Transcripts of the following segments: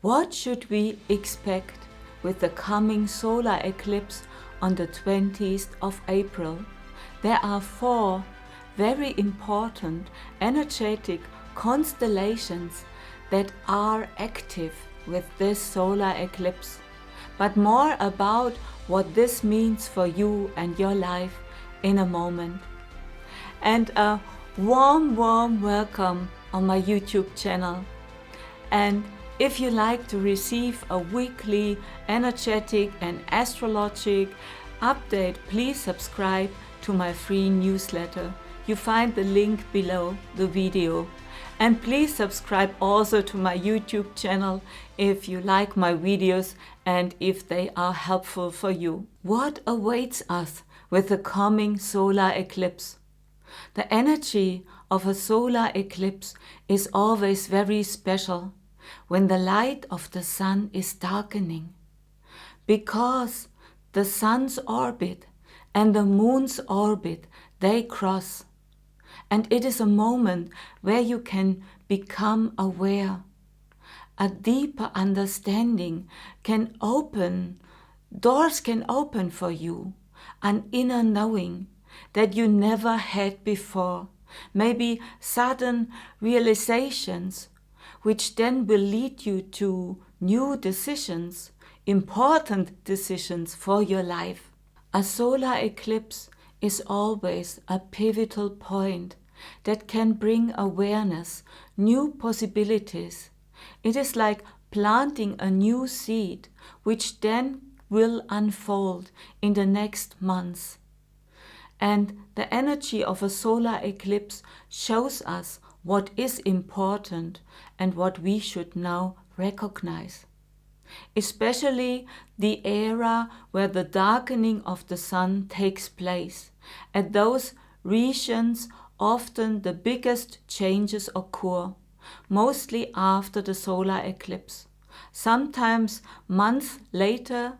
What should we expect with the coming solar eclipse on the 20th of April? There are 4 very important energetic constellations that are active with this solar eclipse. But more about what this means for you and your life in a moment. And a warm welcome on my YouTube channel. And if you like to receive a weekly energetic and astrologic update, please subscribe to my free newsletter. You find the link below the video. And please subscribe also to my YouTube channel if you like my videos and if they are helpful for you. What awaits us with the coming solar eclipse? The energy of a solar eclipse is always very special when the light of the sun is darkening, because the sun's orbit and the moon's orbit, they cross. And it is a moment where you can become aware. A deeper understanding can open, doors can open for you, an inner knowing that you never had before. Maybe sudden realizations, which then will lead you to new decisions, important decisions for your life. A solar eclipse is always a pivotal point that can bring awareness, new possibilities. It is like planting a new seed, which then will unfold in the next months. And the energy of a solar eclipse shows us what is important and what we should now recognize. Especially the era where the darkening of the sun takes place. At those regions, often the biggest changes occur, mostly after the solar eclipse. Sometimes months later,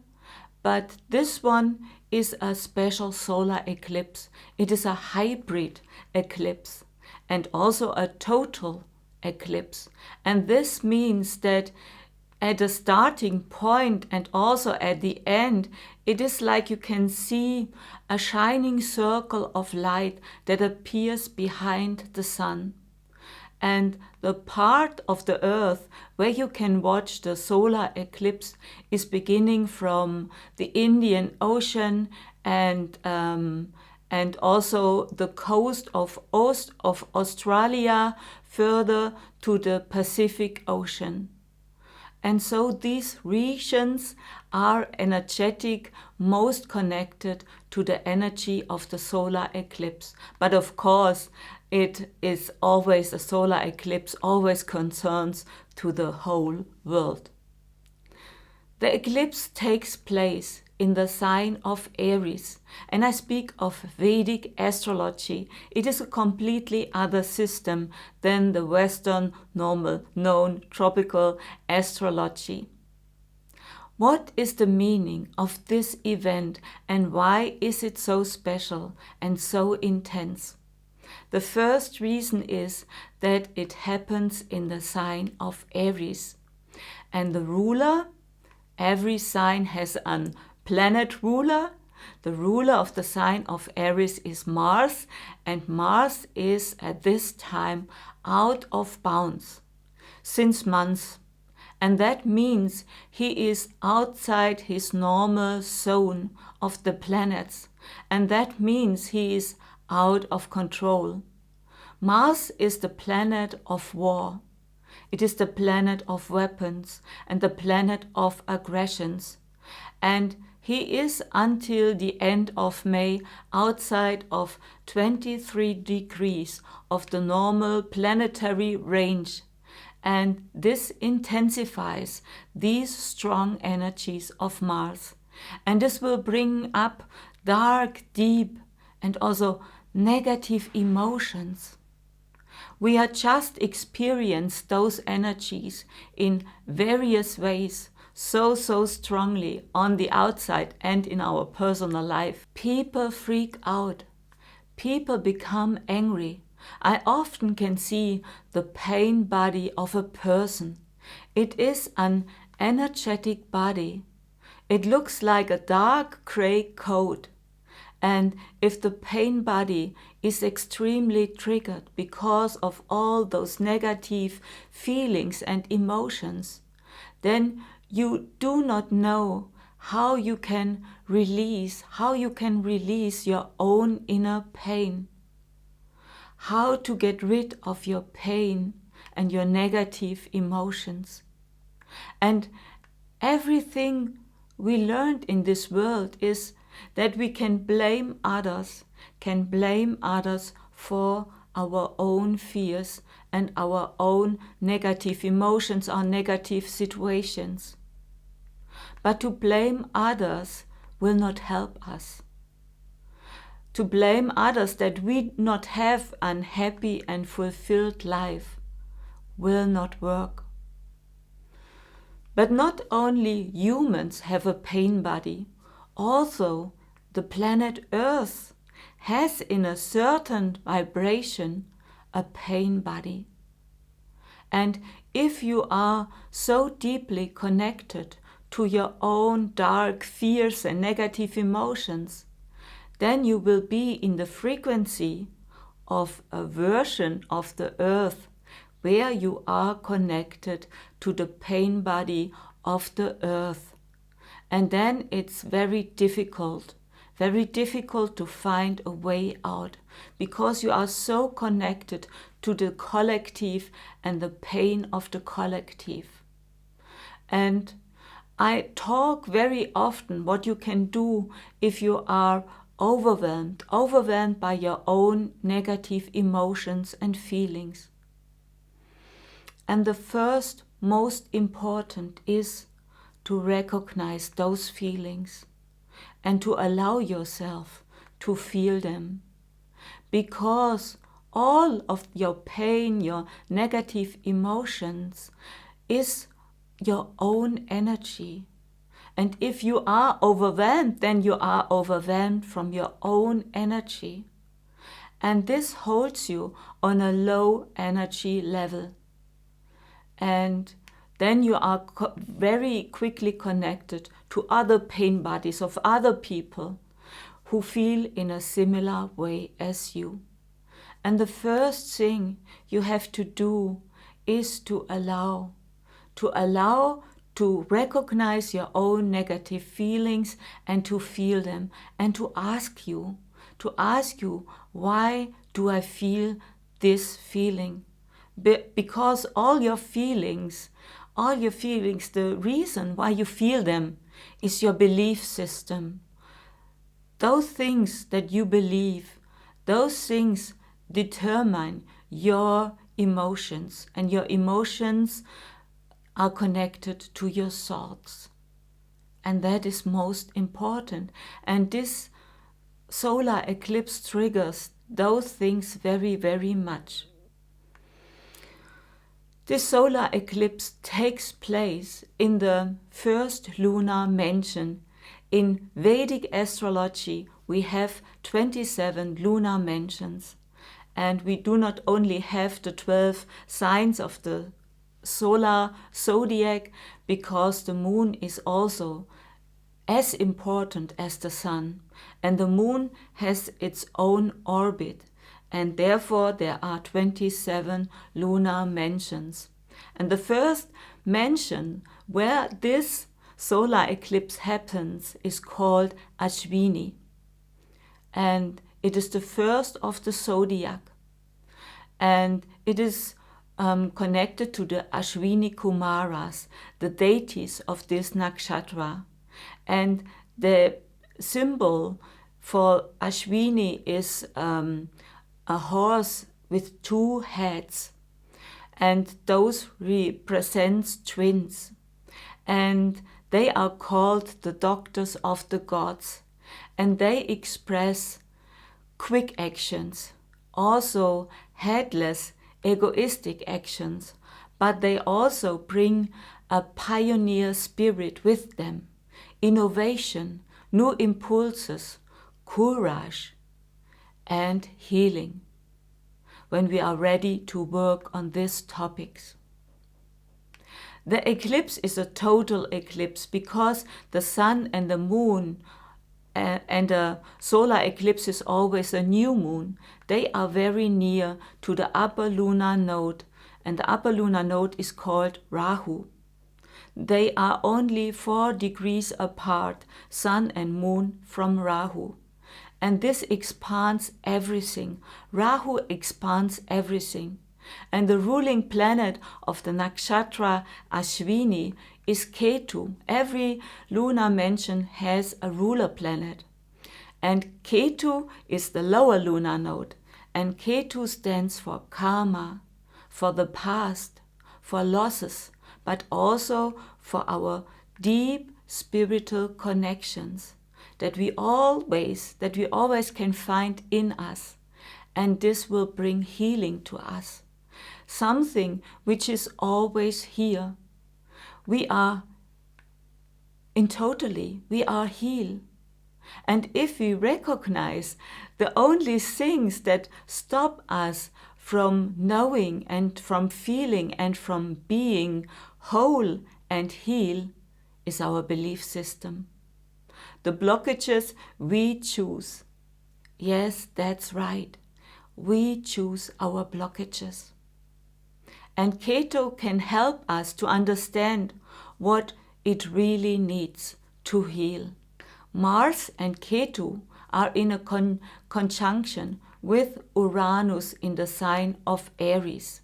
but this one is a special solar eclipse. It is a hybrid eclipse and also a total eclipse. And this means that at the starting point and also at the end, it is like you can see a shining circle of light that appears behind the sun. And the part of the earth where you can watch the solar eclipse is beginning from the Indian Ocean and also the coast of Australia further to the Pacific Ocean. And so these regions are energetic, most connected to the energy of the solar eclipse. But of course, it is always, a solar eclipse always concerns to the whole world. The eclipse takes place in the sign of Aries, and I speak of Vedic astrology. It is a completely other system than the Western normal known tropical astrology. What is the meaning of this event and why is it so special and so intense? The first reason is that it happens in the sign of Aries, and the ruler, every sign has a planet ruler. The ruler of the sign of Aries is Mars, and Mars is at this time out of bounds since months. And that means he is outside his normal zone of the planets, and that means he is out of control. Mars is the planet of war. It is the planet of weapons and the planet of aggressions. And he is until the end of May outside of 23 degrees of the normal planetary range. And this intensifies these strong energies of Mars. And this will bring up dark, deep, and also negative emotions. We have just experienced those energies in various ways so strongly on the outside and in our personal life. People freak out. People become angry. I often can see the pain body of a person. It is an energetic body. It looks like a dark gray coat. And if the pain body is extremely triggered because of all those negative feelings and emotions, then you do not know how you can release your own inner pain, how to get rid of your pain and your negative emotions. And everything we learned in this world is that we can blame others for our own fears and our own negative emotions or negative situations. But to blame others will not help us. To blame others that we not have an happy and fulfilled life will not work. But not only humans have a pain body, also the planet Earth has in a certain vibration a pain body. And if you are so deeply connected to your own dark fears and negative emotions, then you will be in the frequency of a version of the Earth where you are connected to the pain body of the Earth. And then it's very difficult to find a way out, because you are so connected to the collective and the pain of the collective. And I talk very often what you can do if you are overwhelmed by your own negative emotions and feelings. And the first most important is to recognize those feelings and to allow yourself to feel them. Because all of your pain, your negative emotions is your own energy. And if you are overwhelmed, then you are overwhelmed from your own energy. And this holds you on a low energy level. And then you are very quickly connected to other pain bodies of other people who feel in a similar way as you. And the first thing you have to do is to allow to recognize your own negative feelings and to feel them, and to ask you, why do I feel this feeling? Because all your feelings, the reason why you feel them is your belief system. Those things that you believe, those things determine your emotions, and your emotions are connected to your thoughts. And that is most important. And this solar eclipse triggers those things very, very much. This solar eclipse takes place in the first lunar mansion. In Vedic astrology, we have 27 lunar mansions. And we do not only have the 12 signs of the solar zodiac, because the moon is also as important as the sun, and the moon has its own orbit, and therefore there are 27 lunar mansions. And the first mansion where this solar eclipse happens is called Ashwini, and it is the first of the zodiac, and it is connected to the Ashwini Kumaras, the deities of this nakshatra. And the symbol for Ashwini is a horse with two heads, and those represent twins. And they are called the doctors of the gods, and they express quick actions, also headless egoistic actions, but they also bring a pioneer spirit with them, innovation, new impulses, courage, and healing, when we are ready to work on these topics. The eclipse is a total eclipse because the sun and the moon and a solar eclipse is always a new moon. They are very near to the upper lunar node, and the upper lunar node is called Rahu. They are only 4 degrees apart, sun and moon, from Rahu. And this expands everything. Rahu expands everything. And the ruling planet of the nakshatra Ashwini is Ketu. Every lunar mansion has a ruler planet. And Ketu is the lower lunar node. And Ketu stands for karma, for the past, for losses, but also for our deep spiritual connections that we always can find in us. And this will bring healing to us. Something which is always here. We are healed. And if we recognize the only things that stop us from knowing and from feeling and from being whole and heal is our belief system. The blockages we choose. Yes, that's right. We choose our blockages. And Ketu can help us to understand what it really needs to heal. Mars and Ketu are in a conjunction with Uranus in the sign of Aries.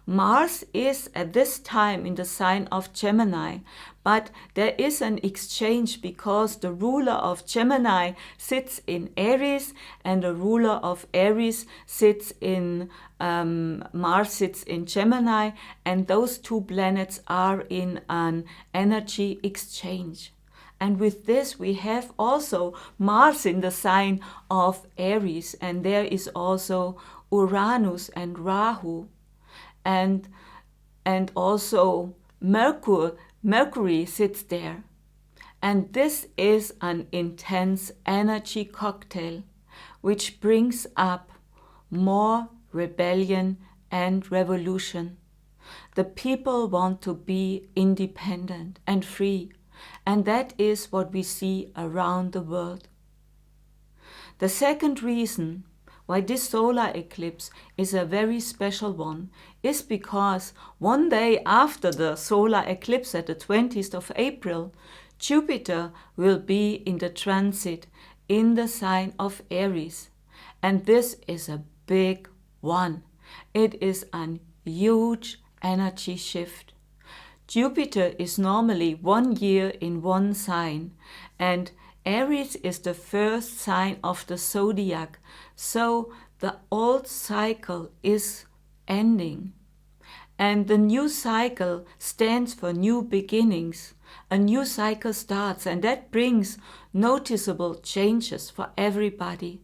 Mars is at this time in the sign of Gemini, but there is an exchange because the ruler of Gemini sits in Aries and the ruler of Aries sits in Mars sits in Gemini, and those 2 planets are in an energy exchange. And with this we have also Mars in the sign of Aries, and there is also Uranus and Rahu. And also Mercury sits there. And this is an intense energy cocktail which brings up more rebellion and revolution. The people want to be independent and free, and that is what we see around the world. The second reason why this solar eclipse is a very special one is because one day after the solar eclipse at the 20th of April, Jupiter will be in the transit in the sign of Aries. And this is a big one. It is a huge energy shift. Jupiter is normally 1 year in one sign, and Aries is the first sign of the zodiac, so the old cycle is ending. And the new cycle stands for new beginnings. A new cycle starts, and that brings noticeable changes for everybody.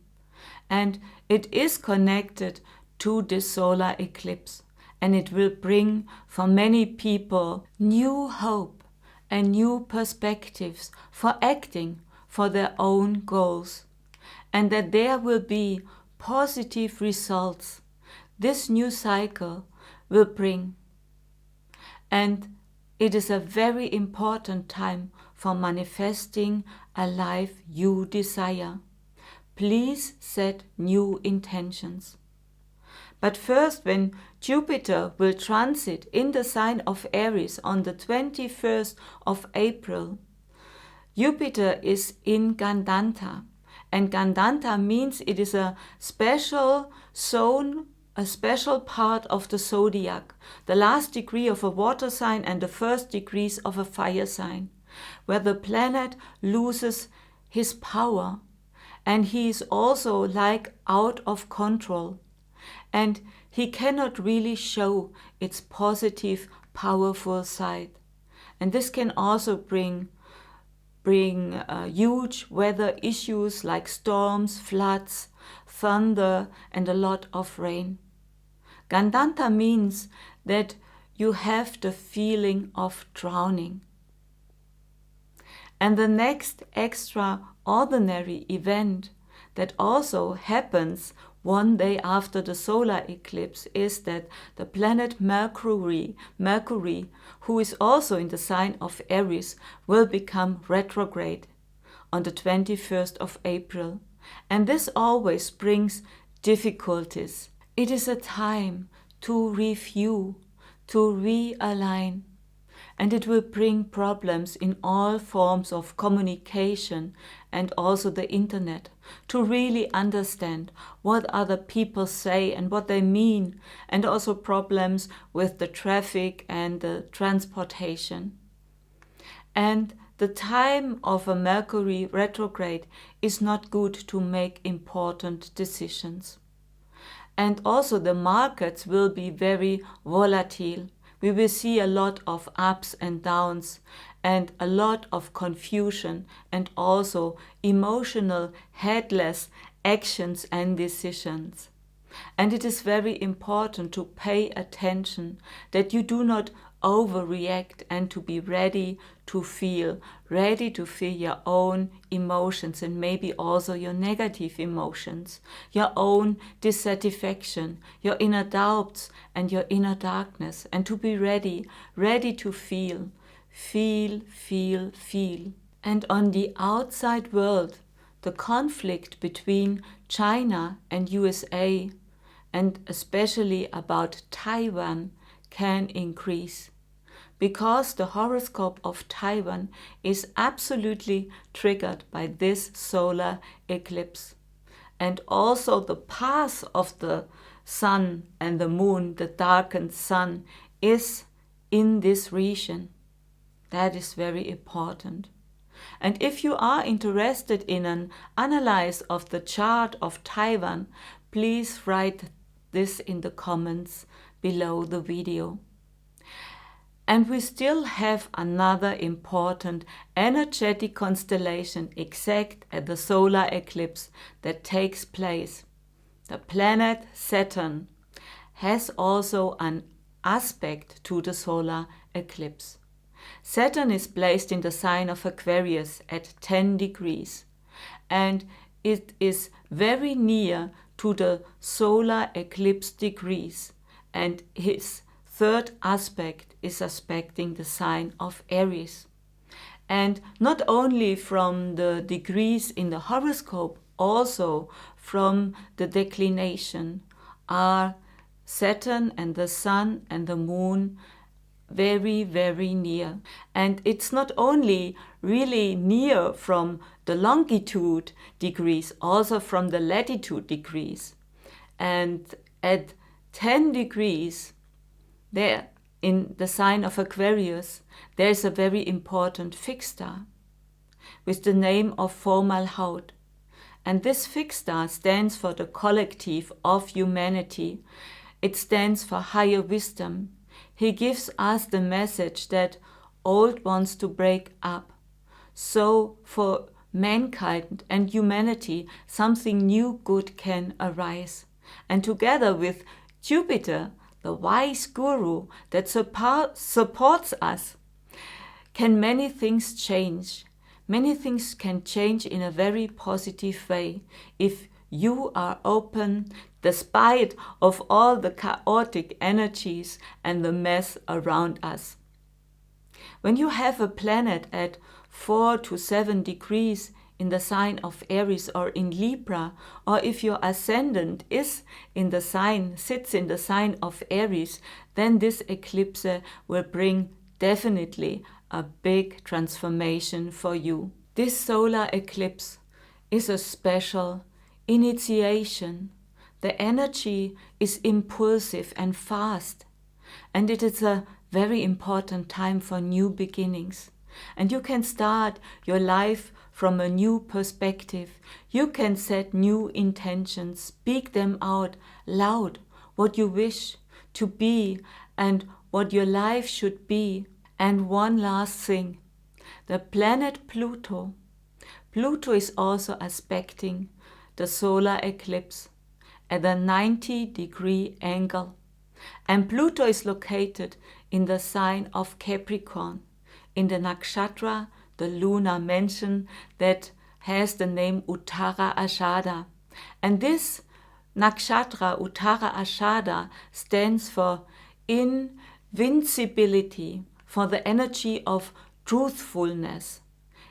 And it is connected to this solar eclipse, and it will bring for many people new hope and new perspectives for acting for their own goals, and that there will be positive results this new cycle will bring. And it is a very important time for manifesting a life you desire. Please set new intentions. But first, when Jupiter will transit in the sign of Aries on the 21st of April, Jupiter is in Gandanta, and Gandanta means it is a special zone, a special part of the zodiac, the last degree of a water sign and the first degrees of a fire sign, where the planet loses his power, and he is also like out of control, and he cannot really show its positive, powerful side. And this can also bring huge weather issues like storms, floods, thunder, and a lot of rain. Gandanta means that you have the feeling of drowning. And the next extraordinary event that also happens one day after the solar eclipse is that the planet Mercury, who is also in the sign of Aries, will become retrograde on the 21st of April. And this always brings difficulties. It is a time to review, to realign, and it will bring problems in all forms of communication and also the internet, to really understand what other people say and what they mean, and also problems with the traffic and the transportation. And the time of a Mercury retrograde is not good to make important decisions. And also the markets will be very volatile. We will see a lot of ups and downs and a lot of confusion and also emotional, headless actions and decisions. And it is very important to pay attention that you do not overreact and to be ready to feel your own emotions and maybe also your negative emotions, your own dissatisfaction, your inner doubts and your inner darkness, and to be ready to feel. And on the outside world, the conflict between China and USA, and especially about Taiwan, can increase, because the horoscope of Taiwan is absolutely triggered by this solar eclipse. And also the path of the sun and the moon, the darkened sun, is in this region. That is very important. And if you are interested in an analysis of the chart of Taiwan, please write this in the comments below the video. And we still have another important energetic constellation exact at the solar eclipse that takes place. The planet Saturn has also an aspect to the solar eclipse. Saturn is placed in the sign of Aquarius at 10 degrees, and it is very near to the solar eclipse degrees, and his third aspect is aspecting the sign of Aries. And not only from the degrees in the horoscope, also from the declination are Saturn and the Sun and the Moon very, very near. And it's not only really near from the longitude degrees, also from the latitude degrees. And at 10 degrees, there in the sign of Aquarius, there is a very important fixed star with the name of Fomalhaut. And this fixed star stands for the collective of humanity. It stands for higher wisdom. He gives us the message that old wants to break up. So for mankind and humanity, something new good can arise. And together with Jupiter, the wise guru that supports us, can many things change. Many things can change in a very positive way if you are open despite of all the chaotic energies and the mess around us. When you have a planet at 4 to 7 degrees in the sign of Aries or in Libra, or if your ascendant sits in the sign of Aries, then this eclipse will bring definitely a big transformation for you. This solar eclipse is a special initiation. The energy is impulsive and fast, and it is a very important time for new beginnings. And you can start your life from a new perspective. You can set new intentions, speak them out loud, what you wish to be and what your life should be. And one last thing, the planet Pluto. Pluto is also aspecting the solar eclipse at a 90-degree angle. And Pluto is located in the sign of Capricorn, in the nakshatra, the lunar mansion that has the name Uttara Ashada. And this nakshatra, Uttara Ashada, stands for invincibility, for the energy of truthfulness.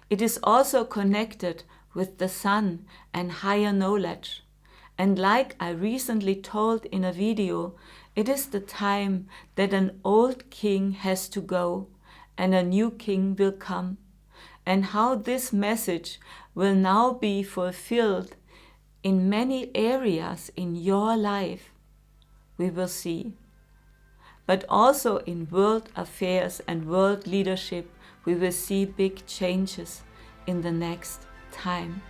It is also connected with the sun and higher knowledge. And like I recently told in a video, it is the time that an old king has to go and a new king will come. And how this message will now be fulfilled in many areas in your life, we will see. But also in world affairs and world leadership, we will see big changes in the next time.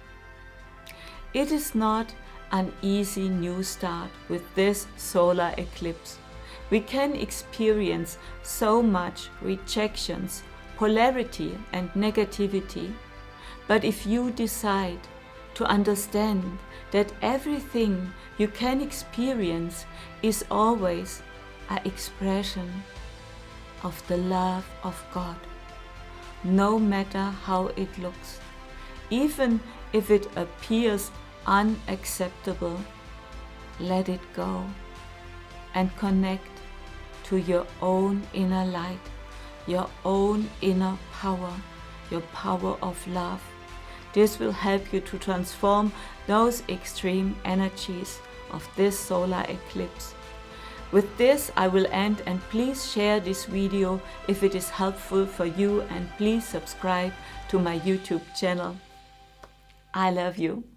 It is not an easy new start with this solar eclipse. We can experience so much rejections, polarity and negativity. But if you decide to understand that everything you can experience is always an expression of the love of God, no matter how it looks, even if it appears unacceptable, let it go and connect to your own inner light, your own inner power, your power of love. This will help you to transform those extreme energies of this solar eclipse. With this I will end, and please share this video if it is helpful for you, and please subscribe to my YouTube channel. I love you.